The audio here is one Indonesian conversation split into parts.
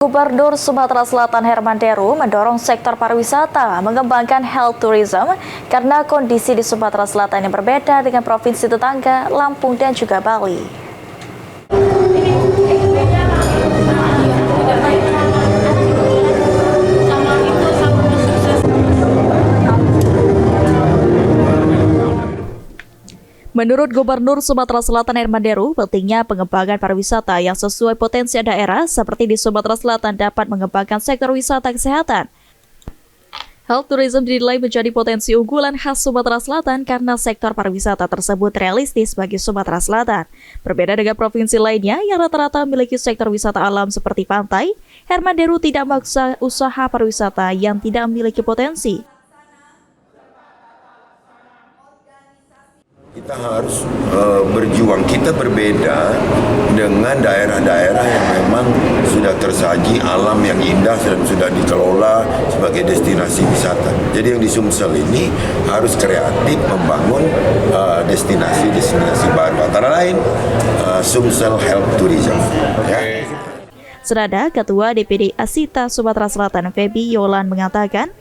Gubernur Sumatera Selatan Herman Deru mendorong sektor pariwisata mengembangkan health tourism karena kondisi di Sumatera Selatan yang berbeda dengan provinsi tetangga Lampung dan juga Bali. Menurut Gubernur Sumatera Selatan Herman Deru, pentingnya pengembangan pariwisata yang sesuai potensi daerah seperti di Sumatera Selatan dapat mengembangkan sektor wisata kesehatan. Health tourism dinilai menjadi potensi unggulan khas Sumatera Selatan karena sektor pariwisata tersebut realistis bagi Sumatera Selatan. Berbeda dengan provinsi lainnya yang rata-rata memiliki sektor wisata alam seperti pantai, Herman Deru tidak memaksa usaha pariwisata yang tidak memiliki potensi. Kita harus berjuang, kita berbeda dengan daerah-daerah yang memang sudah tersaji alam yang indah dan sudah dikelola sebagai destinasi wisata. Jadi yang di Sumsel ini harus kreatif membangun destinasi-destinasi baru, antara lain Sumsel Health Tourism. Ya. Senada Ketua DPD Asita Sumatera Selatan Febi Yolan mengatakan,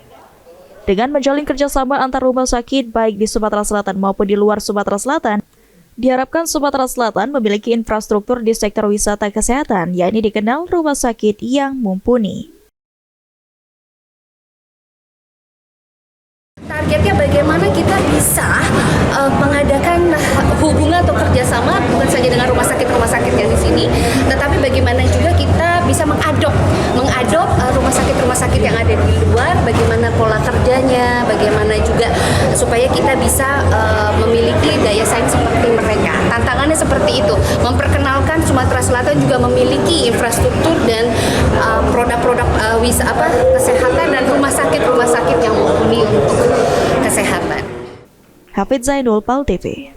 dengan menjalin kerjasama antar rumah sakit baik di Sumatera Selatan maupun di luar Sumatera Selatan, diharapkan Sumatera Selatan memiliki infrastruktur di sektor wisata kesehatan, yakni dikenal rumah sakit yang mumpuni. Targetnya bagaimana kita bisa mengadakan hubungan atau kerjasama bukan saja dengan rumah sakit yang di sini, tetapi bagaimana juga kita bisa mengadop rumah sakit yang ada di luar, bagaimana pola kerjanya, bagaimana juga supaya kita bisa memiliki daya saing seperti mereka. Tantangannya seperti itu, memperkenalkan Sumatera Selatan juga memiliki infrastruktur dan produk-produk kesehatan dan rumah sakit yang mumpuni untuk kesehatan. Hafid Zainul, PAL TV.